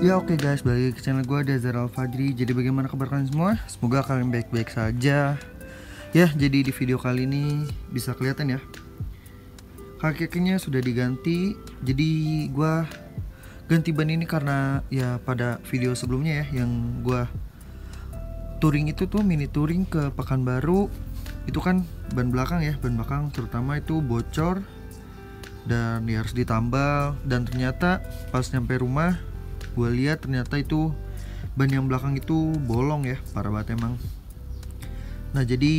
Ya oke guys, balik ke channel gue Dazar Al-Fadri. Jadi bagaimana kabar kalian semua? Semoga kalian baik-baik saja. Ya, jadi di video kali ini bisa kelihatan ya, kaki-kakinya sudah diganti. Jadi gue ganti ban ini karena ya pada video sebelumnya ya, yang gue touring itu tuh mini touring ke Pekanbaru, itu kan ban belakang ya, ban belakang terutama itu bocor dan ya harus ditambal. Dan ternyata pas nyampe rumah gue lihat ternyata itu ban yang belakang itu bolong ya, parah banget emang. Nah jadi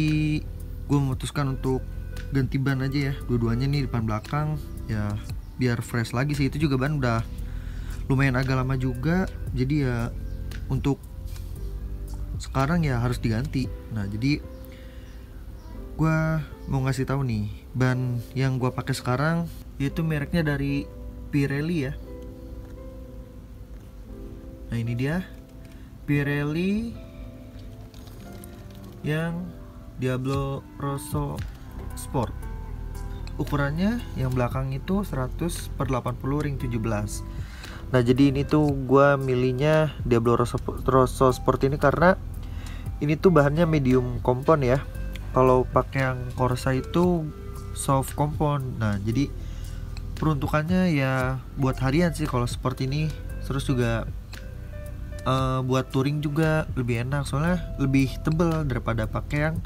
gue memutuskan untuk ganti ban aja ya, dua-duanya nih, depan belakang ya, biar fresh lagi sih. Itu juga ban udah lumayan agak lama juga, jadi ya untuk sekarang ya harus diganti. Nah jadi gue mau ngasih tahu nih, ban yang gue pakai sekarang yaitu mereknya dari Pirelli ya. Nah ini dia Pirelli yang Diablo Rosso Sport. Ukurannya yang belakang itu 100/80 ring 17. Nah jadi ini tuh gue milihnya Diablo Rosso Sport ini karena ini tuh bahannya medium compound ya. Kalau pakai yang Corsa itu soft compound. Nah jadi peruntukannya ya buat harian sih kalau sport ini. Terus juga buat touring juga lebih enak, soalnya lebih tebel daripada pakai yang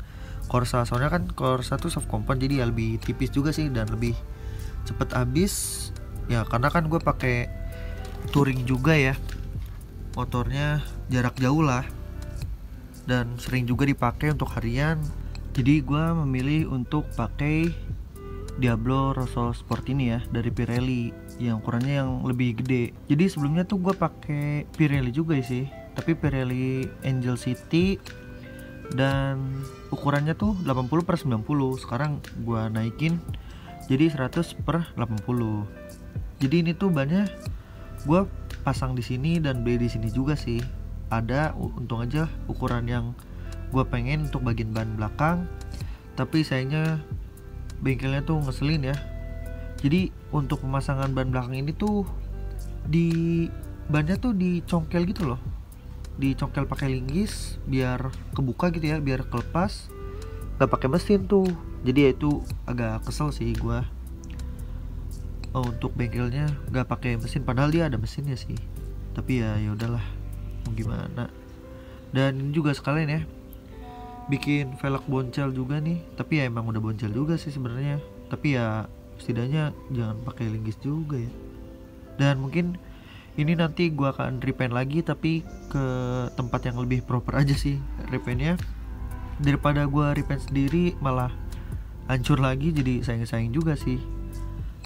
Corsa. Soalnya kan Corsa tuh soft compound, jadi ya lebih tipis juga sih dan lebih cepet habis ya, karena kan gue pakai touring juga ya, motornya jarak jauh lah dan sering juga dipakai untuk harian. Jadi gue memilih untuk pakai Diablo Rosso Sport ini ya, dari Pirelli, yang ukurannya yang lebih gede. Jadi sebelumnya tuh gue pakai Pirelli juga sih, tapi Pirelli Angel City, dan ukurannya tuh 80/90. Sekarang gue naikin jadi 100/80. Jadi ini tuh bannya gue pasang di sini dan beli di sini juga sih. Ada, untung aja ukuran yang gue pengen untuk bagian ban belakang, tapi sayangnya bengkelnya tuh ngeselin ya. Jadi untuk pemasangan ban belakang ini tuh di bannya tuh dicongkel gitu loh, dicongkel pakai linggis biar kebuka gitu ya, biar kelepas, nggak pakai mesin tuh. Jadi ya itu agak kesel sih gua. Untuk bengkelnya nggak pakai mesin, padahal dia ada mesinnya sih, tapi ya udahlah, mau gimana. Dan ini juga sekalian ya bikin velg boncel juga nih, tapi ya emang udah boncel juga sih sebenarnya, tapi ya setidaknya jangan pakai linggis juga ya. Dan mungkin ini nanti gua akan repaint lagi, tapi ke tempat yang lebih proper aja sih repaintnya, daripada gua repaint sendiri malah hancur lagi, jadi sayang-sayang juga sih.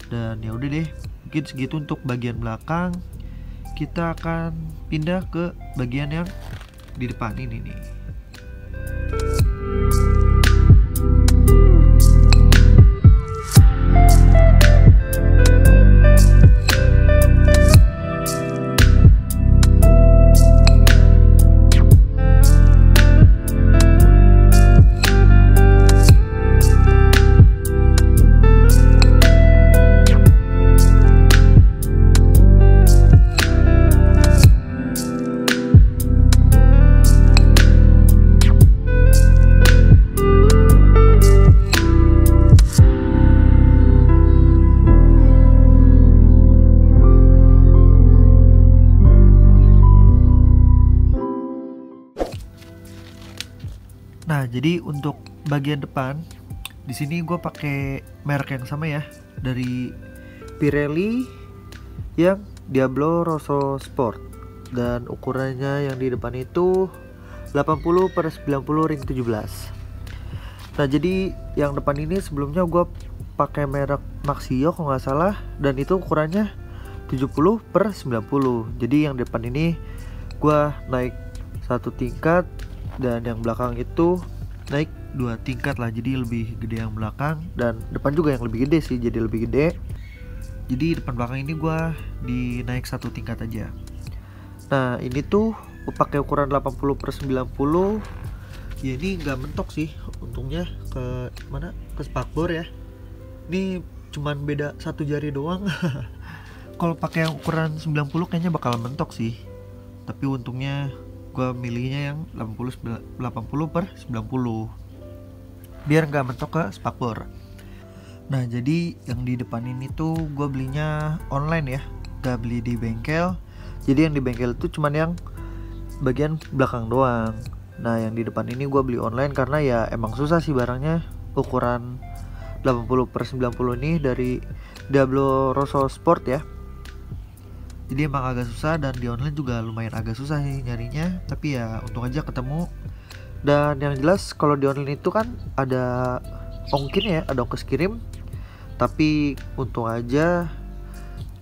Dan ya udah deh, mungkin segitu untuk bagian belakang. Kita akan pindah ke bagian yang di depan ini nih. Nah, jadi untuk bagian depan di sini gue pakai merek yang sama ya, dari Pirelli yang Diablo Rosso Sport, dan ukurannya yang di depan itu 80/90 ring 17. Nah, jadi yang depan ini sebelumnya gue pakai merek Maxio kalau nggak salah, dan itu ukurannya 70/90. Jadi yang depan ini gue naik satu tingkat, dan yang belakang itu naik 2 tingkat lah, jadi lebih gede yang belakang, dan depan juga yang lebih gede sih, jadi lebih gede. Jadi depan belakang ini gua dinaik 1 tingkat aja. Nah ini tuh gua pakai ukuran 80/90. Ya ini nggak mentok sih, untungnya ke mana, ke spakbor ya. Ini cuman beda 1 jari doang. Kalau pakai yang ukuran 90 kayaknya bakal mentok sih. tapi untungnya gue milihnya yang 80/90 biar nggak mentok ke spakbor. Nah jadi yang di depan ini tuh gue belinya online ya, gak beli di bengkel. Jadi yang di bengkel itu cuman yang bagian belakang doang. Nah yang di depan ini gue beli online karena ya emang susah sih barangnya. Ukuran 80/90 ini dari Diablo Rosso Sport ya. Jadi emang agak susah, dan di online juga lumayan agak susah sih nyarinya. Tapi ya untung aja ketemu. Dan yang jelas kalau di online itu kan ada ongkirnya ya, ada ongkos kirim. Tapi untung aja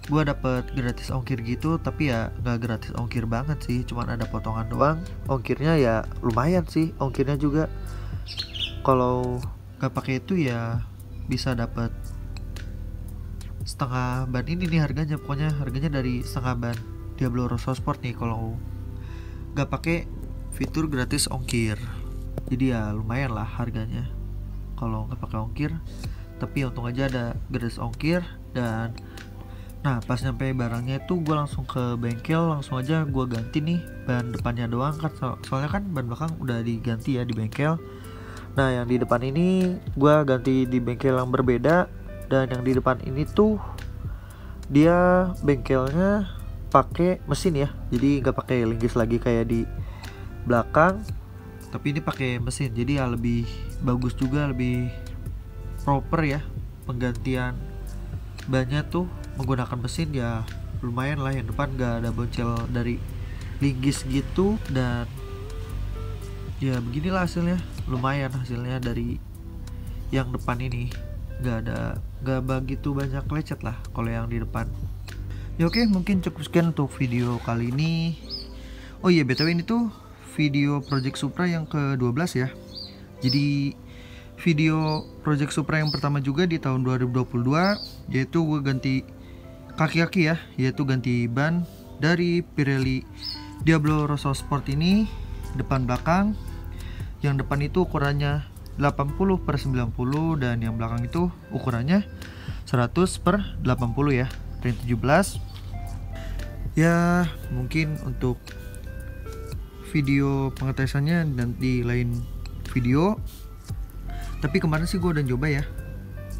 gue dapet gratis ongkir gitu. Tapi ya nggak gratis ongkir banget sih, cuman ada potongan doang. Ongkirnya ya lumayan sih, ongkirnya juga. Kalau nggak pakai itu ya bisa dapet setengah ban ini nih harganya. Pokoknya harganya dari setengah ban Diablo Rosso Sport nih kalau nggak pakai fitur gratis ongkir. Jadi ya lumayan lah harganya kalau nggak pakai ongkir. Tapi untung aja ada gratis ongkir. Dan nah pas nyampe barangnya itu gue langsung ke bengkel, langsung aja gue ganti nih ban depannya doang kan, soalnya kan ban belakang udah diganti ya di bengkel. Nah yang di depan ini gue ganti di bengkel yang berbeda. Dan yang di depan ini tuh dia bengkelnya pakai mesin ya, jadi nggak pakai linggis lagi kayak di belakang, tapi ini pakai mesin. Jadi ya lebih bagus juga, lebih proper ya. Penggantian bannya tuh menggunakan mesin ya lumayan lah. Yang depan nggak ada boncel dari linggis gitu. Dan ya beginilah hasilnya, lumayan hasilnya dari yang depan ini. Gak begitu banyak lecet lah kalau yang di depan. Ya oke, mungkin cukup sekian untuk video kali ini. Oh iya BTW ini tuh video Project Supra yang ke-12 ya. Jadi video Project Supra yang pertama juga di tahun 2022, yaitu gue ganti kaki-kaki ya, yaitu ganti ban dari Pirelli Diablo Rosso Sport ini depan belakang. Yang depan itu ukurannya 80/90 dan yang belakang itu ukurannya 100/80 ya, ring 17. Ya mungkin untuk video pengetesannya nanti lain video. Tapi kemarin sih gue udah coba ya,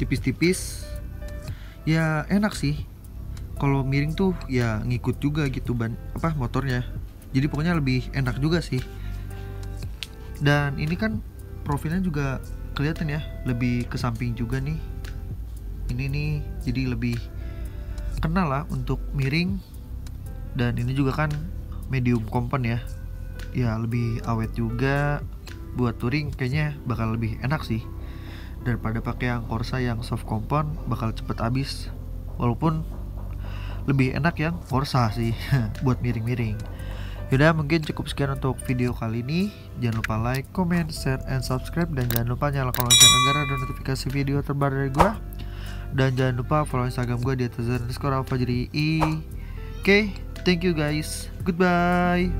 tipis-tipis ya enak sih. Kalau miring tuh ya ngikut juga gitu ban motornya. Jadi pokoknya lebih enak juga sih. Dan ini kan profilnya juga kelihatan ya, lebih ke samping juga nih. Ini nih jadi lebih kenal lah untuk miring. Dan ini juga kan medium compound ya. Ya lebih awet juga. Buat touring kayaknya bakal lebih enak sih daripada pakai yang Corsa yang soft compound, bakal cepet habis. Walaupun lebih enak yang Corsa sih buat miring-miring. Yaudah mungkin cukup sekian untuk video kali ini. Jangan lupa like, comment, share, and subscribe. Dan jangan lupa nyalakan lonceng agar ada notifikasi video terbaru dari gue. Dan jangan lupa follow Instagram gue di @alfajri. Oke, thank you guys. Goodbye.